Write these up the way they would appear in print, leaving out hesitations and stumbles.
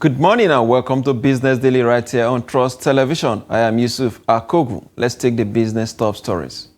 Good morning and welcome to Business Daily right here on Trust Television. I am Yusuf Akogu. Let's take the business top stories.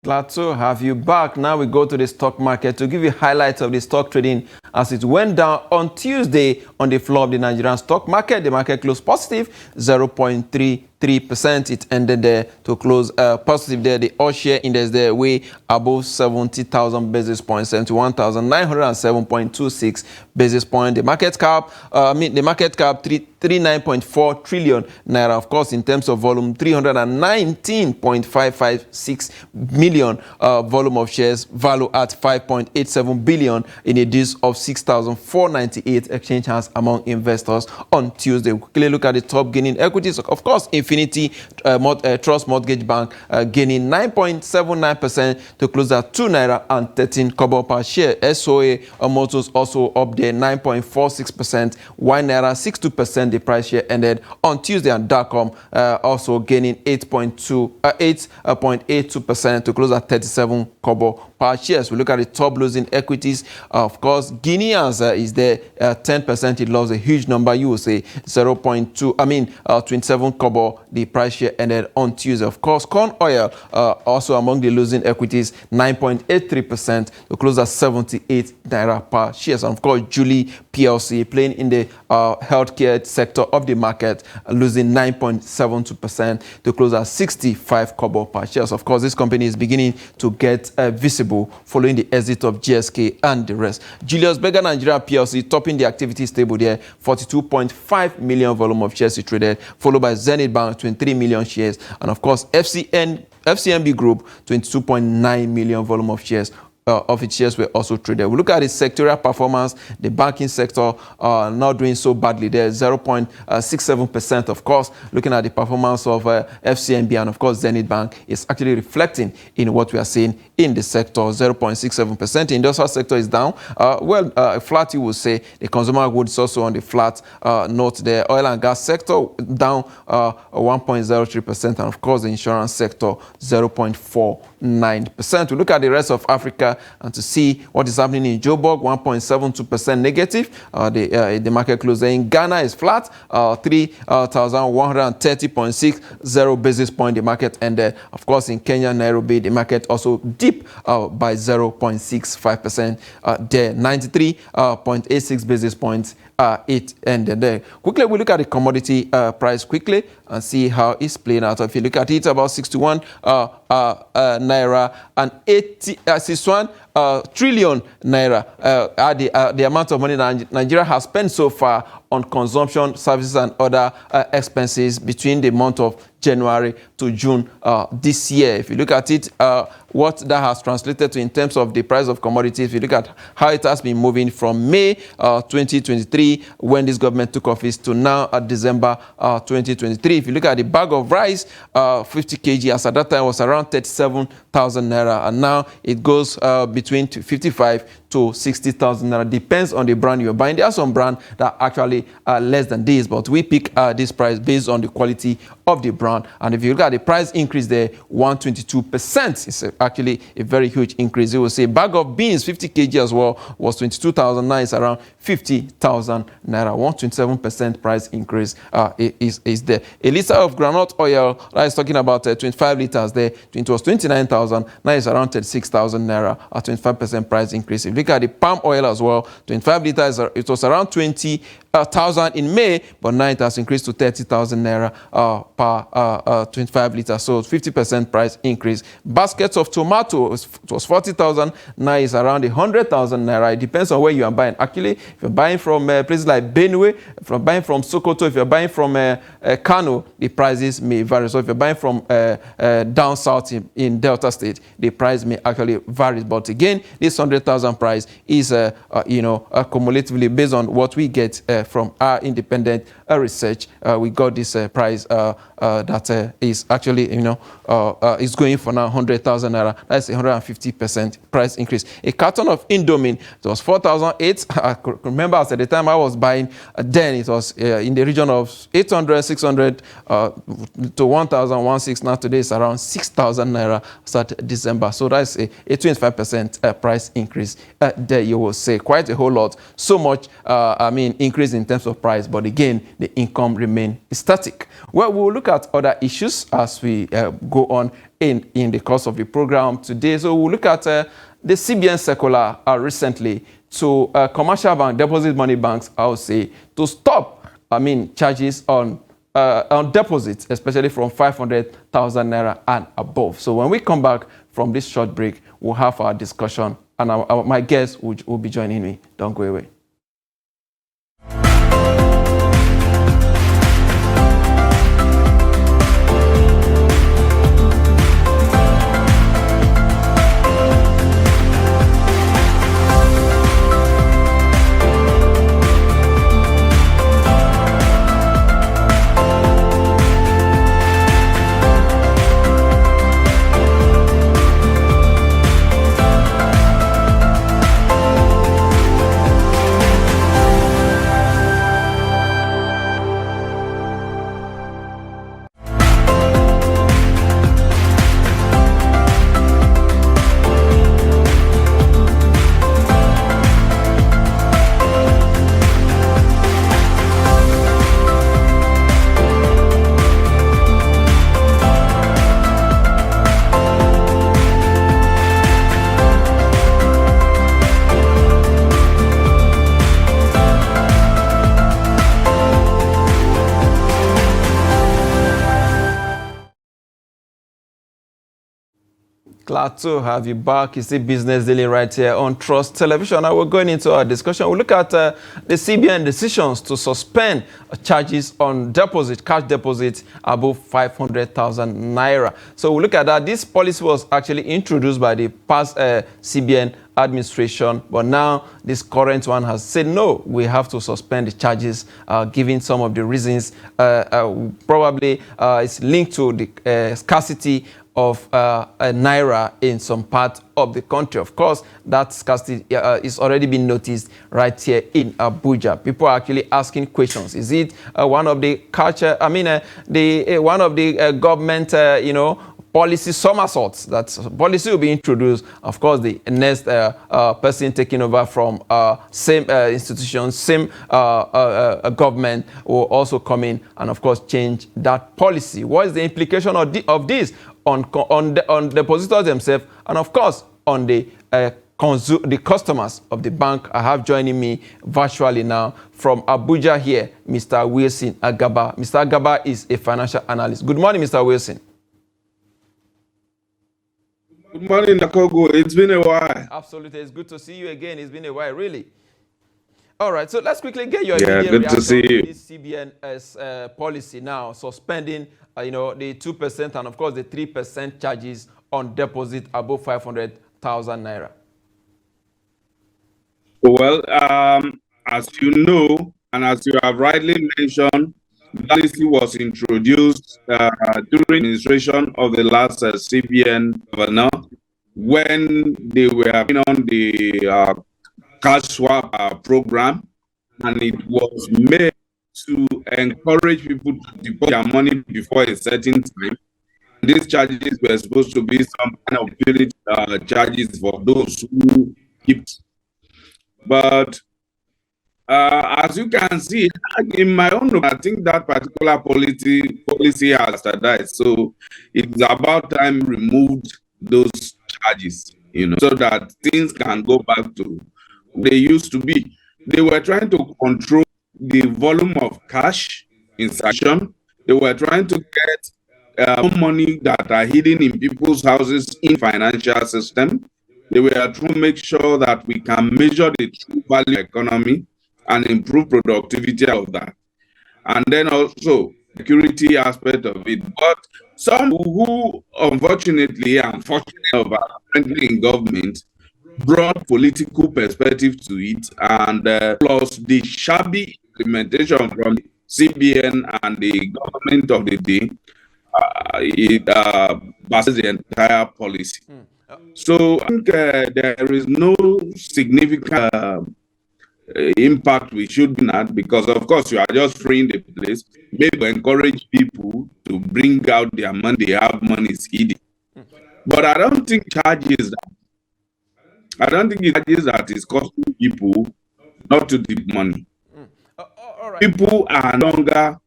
Glad to have you back. Now we go to the stock market to give you highlights of the stock trading as it went down on Tuesday on the floor of the Nigerian stock market. The market closed positive 0.33%. It ended there to close positive there. The all-share index there way above 70,000 basis points, 71,907.26 basis points. The market cap, 39.4 trillion naira. Of course, in terms of volume, 319.556 million volume of shares, value at 5.87 billion in a deuce of 6,498 exchange hands among investors on Tuesday. We quickly look at the top gaining equities. Of course, Infinity Trust Mortgage Bank gaining 9.79% to close at 2 naira and 13 kobo per share. SOA Motors also up there 9.46%, 1 naira 62%. The price share ended on Tuesday, and Dacom also gaining 8.82% to close at 37 kobo per share. So we look at the top losing equities. Of course, Guineans is there 10%. It lost a huge number. You will say 27 kobo. The price share ended on Tuesday. Of course, corn oil also among the losing equities, 9.83% to close at 78 naira per share. And of course, Julie PLC playing in the healthcare sector of the market, losing 9.72% to close at 65 kobo per share. Of course, this company is beginning to get visible following the exit of GSK and the rest. Julius Berger Nigeria PLC topping the activities table there, 42.5 million volume of shares traded, followed by Zenith Bank, 23 million shares, and of course FCMB Group, 22.9 million volume of shares. Of its shares were also traded. We look at the sectorial performance. The banking sector not doing so badly there, 0.67%. Of course, looking at the performance of FCMB and of course Zenith Bank is actually reflecting in what we are seeing in the sector, 0.67%. The industrial sector is down. Flat, you will say. The consumer goods also on the flat note there. Oil and gas sector down 1.03%, and of course the insurance sector 0.49%. We look at the rest of Africa and to see what is happening in Joburg, 1.72% negative. The market closed in Ghana is flat, 3,130.60 basis point. The market ended. Of course, in Kenya, Nairobi, the market also dipped by 0.65%. There, 93.86 basis points. It ended there. Quickly, we look at the commodity price quickly and see how it's playing out. If you look at it, about 61 naira and 61 trillion naira the amount of money that Nigeria has spent so far on consumption, services, and other expenses between the month of January to June this year. If you look at it, what that has translated to in terms of the price of commodities, if you look at how it has been moving from May 2023, when this government took office, to now at December 2023. If you look at the bag of rice, 50 kg as at that time was around 37,000 naira, and now it goes between between 55 to 60,000 naira. Depends on the brand you're buying. There are some brands that actually are less than this, but we pick this price based on the quality of the brand. And if you look at the price increase there, 122%. It's actually a very huge increase. You will see a bag of beans, 50 kg as well, was 22,000. Now it's around 50,000 naira. 127% price increase is there. A liter of groundnut oil, that is talking about 25 liters there. It was 29,000. Now it's around 36,000 naira. A 25% price increase. If you look at the palm oil as well, 25 liters, it was around 20,000 in May, but now it has increased to 30,000 naira per 25 liters. So 50% price increase. Baskets of tomato, it was 40,000. Now it's around 100,000 naira. It depends on where you are buying. Actually, if you're buying from places like Benue, if you're buying from Sokoto, if you're buying from Kano, the prices may vary. So if you're buying from down south in Delta State, the price may actually vary. But again, this 100,000 price is, cumulatively based on what we get from our independent research. We got this price that is actually, is going for now 100,000 naira. That's 150% price increase. A carton of Indomie, it was 4,008. I remember at the time I was buying, then it was in the region of 800, 600 to 1,016. Now today it's around 6,000 naira start December. So that's a 25% price increase. There you will say quite a whole lot. So much, increase in terms of price, but again, the income remain static. Well, we'll look at other issues as we go on in the course of the program today. So we'll look at the CBN circular recently to commercial bank, deposit money banks, I would say, to stop, charges on deposits, especially from 500,000 naira and above. So when we come back from this short break, we'll have our discussion, and my guests will be joining me. Don't go away. Glad to have you back. You see Business Daily right here on Trust Television. Now we're going into our discussion. We'll look at the CBN decisions to suspend charges on cash deposits above 500,000 naira. So we'll look at that. This policy was actually introduced by the past CBN administration, but now this current one has said no, we have to suspend the charges, giving some of the reasons. Probably it's linked to the scarcity of naira in some part of the country. Of course, that scarcity is already been noticed right here in Abuja. People are actually asking questions. Is it one of the culture? One of the government, policy somersaults? That policy will be introduced. Of course, the next person taking over from same institution, same government will also come in and, of course, change that policy. What is the implication of this on depositors themselves, and of course on the customers of the bank? I have joining me virtually now from Abuja here, Mr. Wilson Agaba. Mr. Agaba is a financial analyst. Good morning, Mr. Wilson. Good morning, Nakogo. It's been a while. Absolutely. It's good to see you again. It's been a while, really. All right, so let's quickly get your good to see you. This CBN policy now, suspending the 2% and, of course, the 3% charges on deposit above 500,000 naira. Well, as you know, and as you have rightly mentioned, the policy was introduced during the administration of the last CBN governor, when they were on the cash swap program, and it was made to encourage people to deposit their money before a certain time. These charges were supposed to be some kind of purity charges for those who keep. But as you can see, in my own opinion, I think that particular policy has died. So it's about time we removed those charges, so that things can go back to where they used to be. They were trying to control the volume of cash in circulation. They were trying to get money that are hidden in people's houses in financial system. They were trying to make sure that we can measure the true value of economy and improve productivity of that. And then also security aspect of it. But some who unfortunately and fortunately are currently in government brought political perspective to it, and plus the shabby implementation from the CBN and the government of the day, it passes the entire policy. So I think there is no significant impact we should be at, because of course you are just freeing the place. Maybe encourage people to bring out their money, they have money is hidden. But I don't think it charges that is costing people not to deep money. All right. People are no longer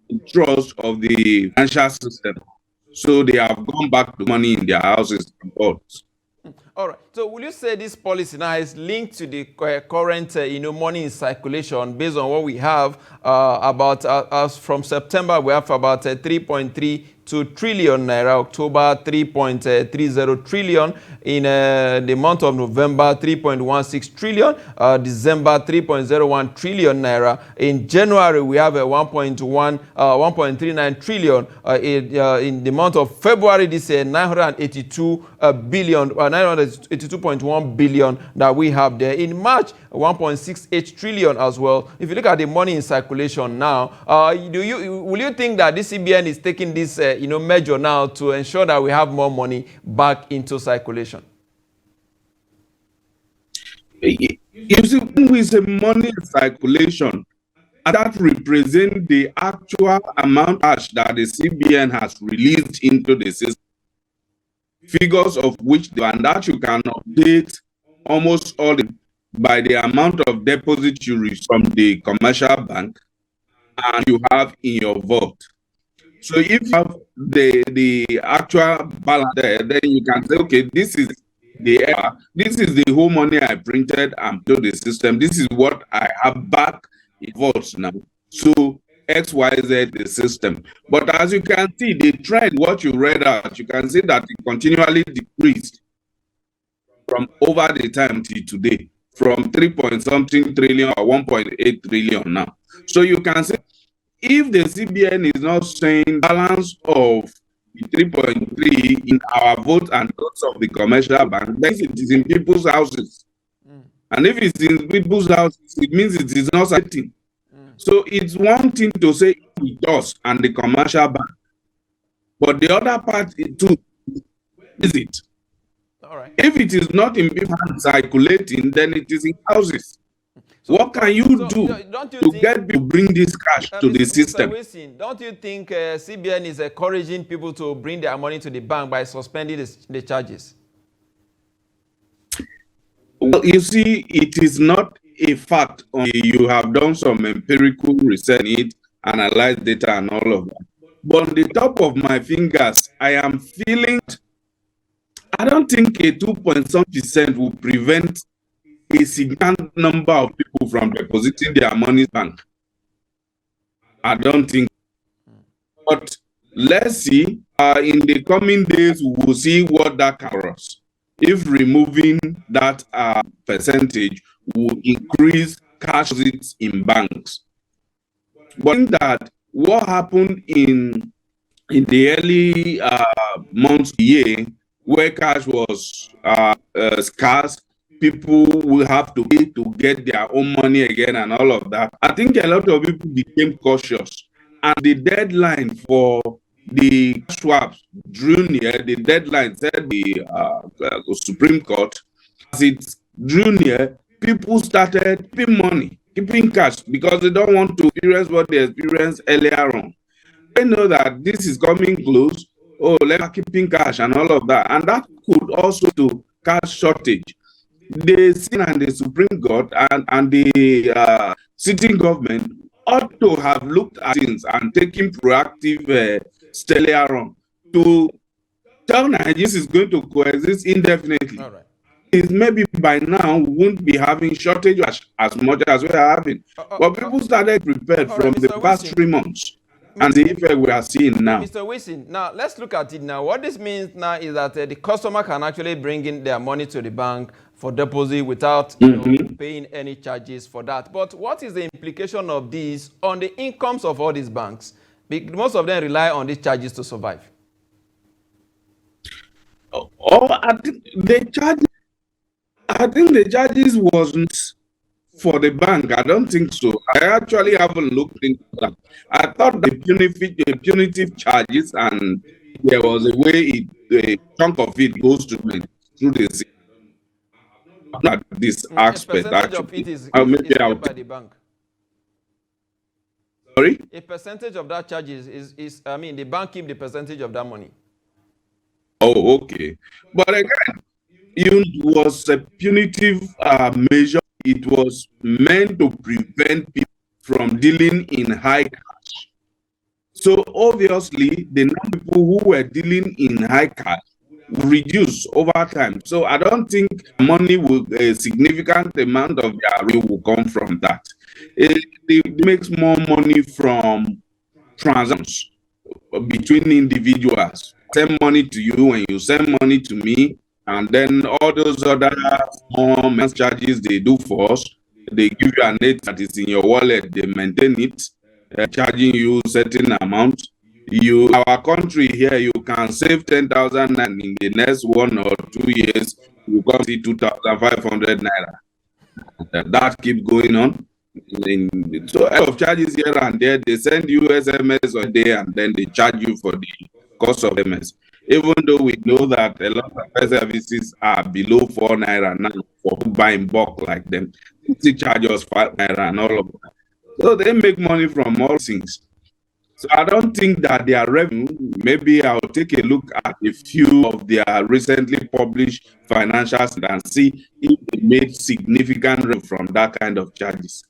in trust of the financial system, so they have gone back to money in their houses and boards. All right. So will you say this policy now is linked to the current, money in circulation based on what we have about as from September, we have about 3.32 trillion naira, October 3.30 trillion, in the month of November 3.16 trillion, December 3.01 trillion naira. In January we have a 1.39 trillion. In the month of February this year, 982 billion, 982.1 billion that we have there. In March, 1.68 trillion as well. If you look at the money in circulation now, will you think that the CBN is taking this measure now to ensure that we have more money back into circulation? You see, when we say money in circulation, that represents the actual amount of cash that the CBN has released into the system. Figures of which, and that you can update almost all by the amount of deposit you receive from the commercial bank and you have in your vault. So if you have the actual balance there, then you can say, okay, this is the whole money I printed and put the system. This is what I have back in vaults now. So XYZ the system. But as you can see, the trend, what you read out, you can see that it continually decreased from over the time to today, from 3-point-something trillion or 1.8 trillion now. So you can see, if the CBN is not saying balance of 3.3 in our vote and votes of the commercial bank, then it is in people's houses. And if it's in people's houses, it means it is not certain. So it's one thing to say with us and the commercial bank, but the other part too is it. All right. If it is not in people circulating, then it is in houses. So what can you do to get people to bring this cash to the system? Don't you think CBN is encouraging people to bring their money to the bank by suspending the charges? Well, you see, it is not a fact. You have done some empirical research in it, analyzed data and all of that. But on the top of my fingers, I am feeling, I don't think a 2-point-some% will prevent a significant number of people from depositing their money in the bank. I don't think. But let's see. In the coming days, we will see what that covers. If removing that percentage will increase cash deposits in banks. But I think that what happened in the early months of the year, where cash was scarce, people will have to pay to get their own money again and all of that. I think a lot of people became cautious, and the deadline for the swaps drew near, the deadline said the Supreme Court, as it drew near, people started keeping money, keeping cash, because they don't want to experience what they experienced earlier on. They know that this is coming close. Oh, let's keeping cash and all of that. And that could also to cash shortage. The Senate and the Supreme Court and the sitting government ought to have looked at things and taken proactive steps earlier on to tell Nigeria is going to coexist indefinitely. All right. Is maybe by now we won't be having shortage as much as we are having. But people started prepared from the past 3 months. And the effect we are seeing now. Mr. Wilson, now let's look at it now. What this means now is that the customer can actually bring in their money to the bank for deposit without paying any charges for that. But what is the implication of this on the incomes of all these banks? Because most of them rely on these charges to survive. I think the charges wasn't for the bank. I don't think so. I actually haven't looked into that. I thought the punitive charges, and there was a way a chunk of it goes through the system. Not this aspect actually. Of it is paid by the bank. Sorry? A percentage of that charges is I mean, the bank keep the percentage of that money. Oh, okay. But again, it was a punitive measure. It was meant to prevent people from dealing in high cash. So obviously, the number of people who were dealing in high cash reduce over time. So I don't think money will, a significant amount of their revenue will come from that. It makes more money from transactions between individuals. Send money to you and you send money to me, and then all those other small charges they do for us, they give you a net that is in your wallet, they maintain it, charging you certain amount. Our country here, you can save 10,000 and in the next 1 or 2 years, you come see 2,500 naira. That keeps going on. So a lot of charges here and there, they send you SMS a day and then they charge you for the cost of SMS. Even though we know that a lot of services are below 4 naira now for buying bulk like them, they charge us 5 naira and all of that. So they make money from all things. So I don't think that their revenue, maybe I'll take a look at a few of their recently published financials and see if they made significant revenue from that kind of charges.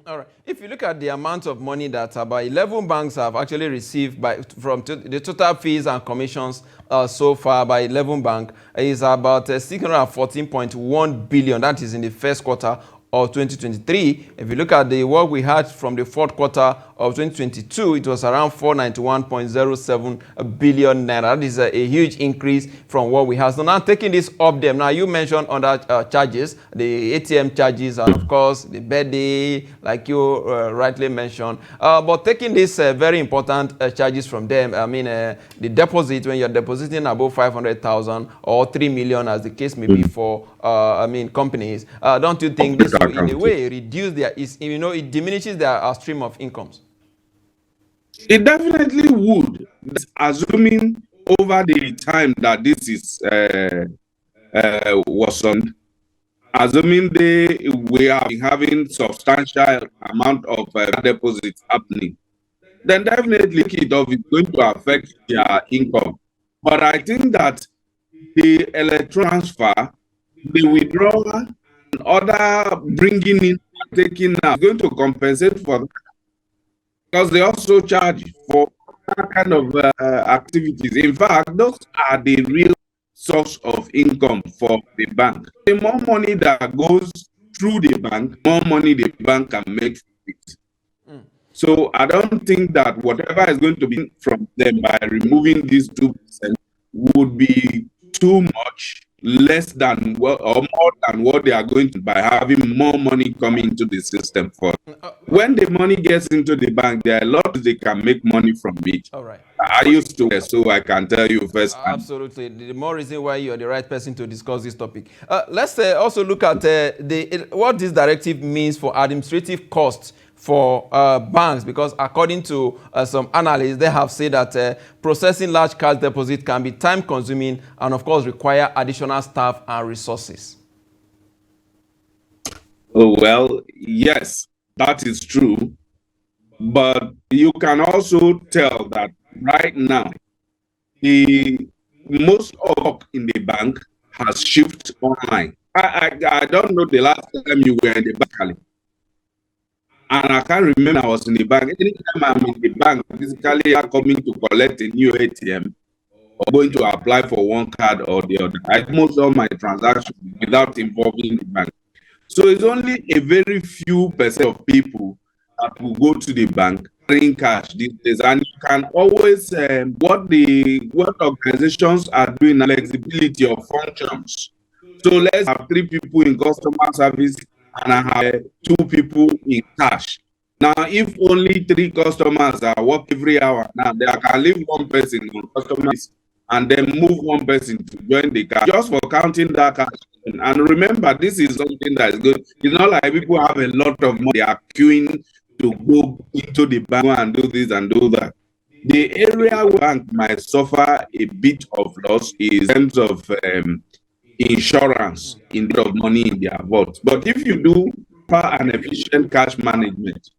All right. If you look at the amount of money that about 11 banks have actually received from the total fees and commissions so far by 11 banks is about 614.1 billion. That is in the first quarter of 2023. If you look at the what we had from the fourth quarter of 2022, it was around 491.07 billion naira. That is a huge increase from what we have. So now taking this up them. Now you mentioned under charges, the ATM charges, and of course the birthday, like you rightly mentioned. But taking this very important charges from them, I mean the deposit, when you're depositing above 500,000 or 3 million, as the case may be for I mean companies, don't you think this will in a way reduce their, it diminishes their stream of incomes? It definitely would, assuming over the time that this is was on, assuming we have been having substantial amount of deposits happening, then definitely it is going to affect their income. But I think that the electronic transfer, the withdrawal, and other bringing in, taking out, is going to compensate for that. Because they also charge for that kind of activities. In fact, those are the real source of income for the bank. The more money that goes through the bank, more money the bank can make from it. So I don't think that whatever is going to be from them by removing these 2% would be too much, less than or more than what they are going to by having more money coming into the system for. When the money gets into the bank, there are a lot they can make money from it. All right. I used to, so I can tell you first. Absolutely. The more reason why you're the right person to discuss this topic. Let's also look at what this directive means for administrative costs for banks, because according to some analysts, they have said that processing large cash deposits can be time consuming and of course require additional staff and resources. Oh, well, yes, that is true. But you can also tell that right now, the most of in the bank has shifted online. I don't know the last time you were in the bank, and I can't remember I was in the bank. Anytime I'm in the bank, physically I'm coming to collect a new ATM or going to apply for one card or the other. I do most of my transactions without involving the bank. So it's only a very few percent of people that will go to the bank carrying cash these days, and you can always what organizations are doing, flexibility of functions. So let's have 3 people in customer service and I have 2 people in cash. Now, if only 3 customers are working every hour, now they can leave 1 person on customers and then move 1 person to join the cash just for counting that cash. And remember, this is something that is good. It's not like people have a lot of money, they are queuing to go into the bank and do this and do that. The area where bank might suffer a bit of loss is in terms of insurance in terms of money in their vaults. But if you do proper and efficient cash management,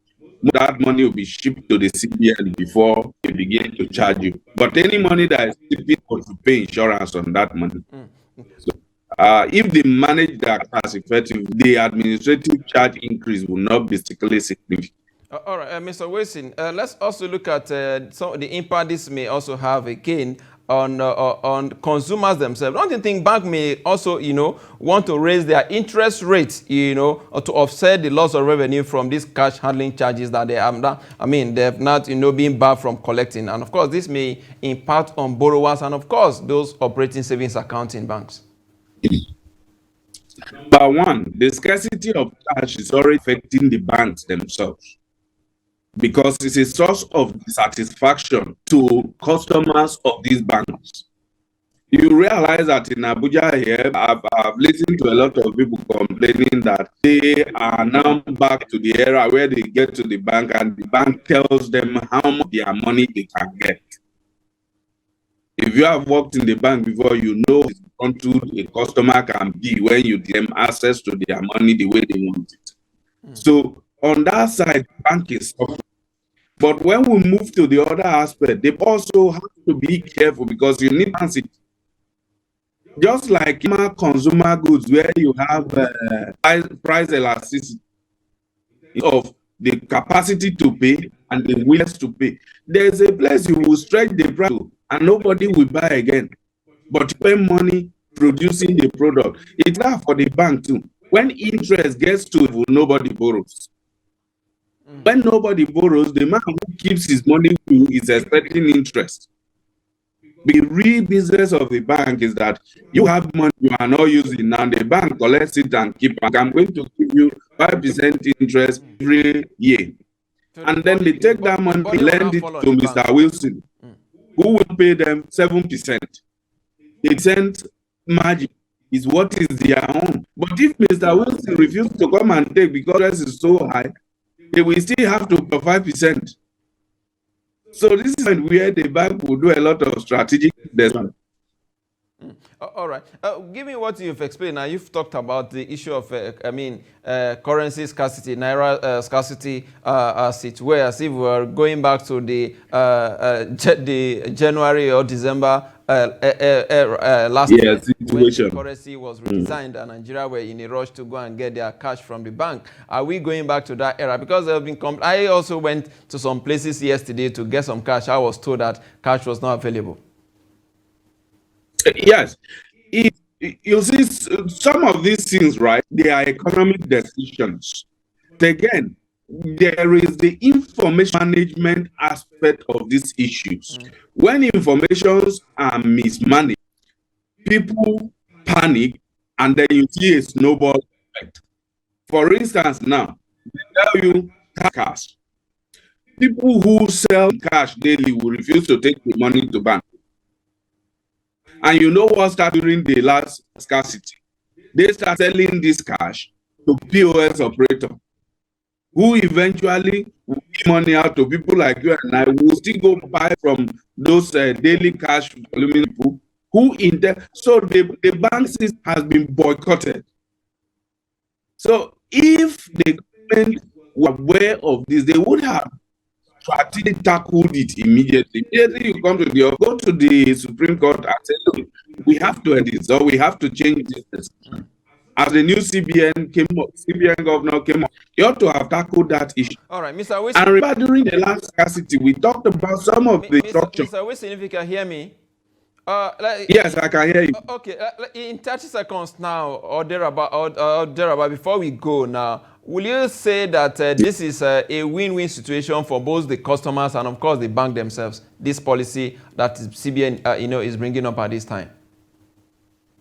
that money will be shipped to the CBN before they begin to charge you. But any money that is people to pay insurance on that money. So, if they manage their cash effectively, the administrative charge increase will not be particularly significant. All right, Mr. Wilson, let's also look at some of the impact this may also have again on consumers themselves. Don't you think bank may also, want to raise their interest rates, or to offset the loss of revenue from these cash handling charges that they have not, they have not, been barred from collecting. And of course, this may impact on borrowers and of course, those operating savings accounts in banks. Number one, the scarcity of cash is already affecting the banks themselves, because it's a source of dissatisfaction to customers of these banks. You realize that in Abuja here, I've listened to a lot of people complaining that they are now back to the era where they get to the bank and the bank tells them how much their money they can get. If you have worked in the bank before, you know how a customer can be when you give them access to their money the way they want it. So on that side, the bank is suffering. But when we move to the other aspect, they also have to be careful because you need transit. Just like consumer goods, where you have price elasticity of the capacity to pay and the willingness to pay. There's a place you will stretch the price and nobody will buy again. But you spend money producing the product. It's that for the bank too. When interest gets to nobody borrows. When nobody borrows, the man who keeps his money is expecting interest. The real business of the bank is that you have money you are not using, and the bank collects it and keep it. I'm going to give you 5% interest every year. And then they take that money, lend it to Mr. Wilson, who will pay them 7%. 8% margin is what is their own. But if Mr. Wilson refuses to come and take because interest is so high, they will still have to pay 5%. So this is where the bank will do a lot of strategic investment. All right. Given what you've explained, now you've talked about the issue of, currency scarcity, naira scarcity, as it were, as if we were going back to the January or December last year, when the currency was redesigned and Nigeria were in a rush to go and get their cash from the bank. Are we going back to that era? Because there have been I also went to some places yesterday to get some cash. I was told that cash was not available. Yes. You see, some of these things, right, they are economic decisions. But again, there is the information management aspect of these issues. When informations are mismanaged, people panic, and then you see a snowball effect. For instance, now, they tell you cash. People who sell cash daily will refuse to take the money to bank. And you know what started during the last scarcity? They start selling this cash to POS operator. who eventually will give money out to people like you and I, will still go buy from those daily cash voluming people who so the bank system has been boycotted. So if the government were aware of this, they would have strategically tackled it immediately. Immediately you go to the Supreme Court and say, look, we have to edit this, or we have to change this. As the new CBN governor came up, he ought to have tackled that issue. All right, Mr. Wilson. And remember, during the last scarcity, we talked about some of the structure. Mr. Wilson, if you can hear me. Yes, I can hear you. Okay, in 30 seconds now, or thereabout, before we go now, will you say that this is a win-win situation for both the customers and, of course, the bank themselves, this policy that CBN is bringing up at this time?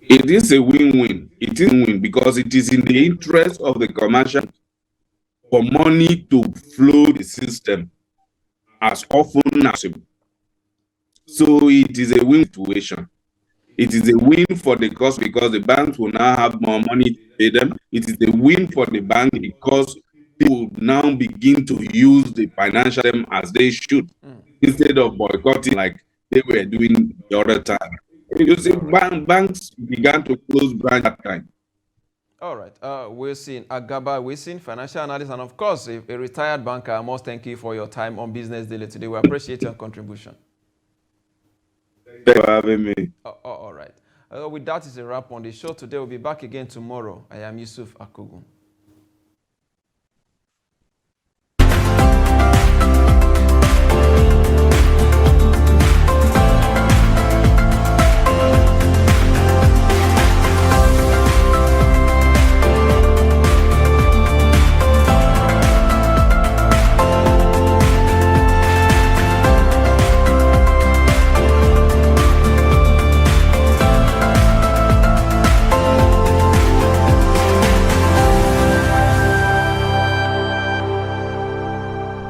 It is a win-win. It is a win because it is in the interest of the commercial for money to flow the system as often as possible. So it is a win situation. It is a win for the cost because the banks will now have more money to pay them. It is a win for the bank because they will now begin to use the financial system as they should, instead of boycotting like they were doing the other time. You see, banks began to close branch at that time. All right. Wilson Agaba Wilson, financial analyst, and of course, a retired banker. I must thank you for your time on Business Daily today. We appreciate your contribution. Thank you for having me. All right. With that is a wrap on the show today. We'll be back again tomorrow. I am Yusuf Akugun.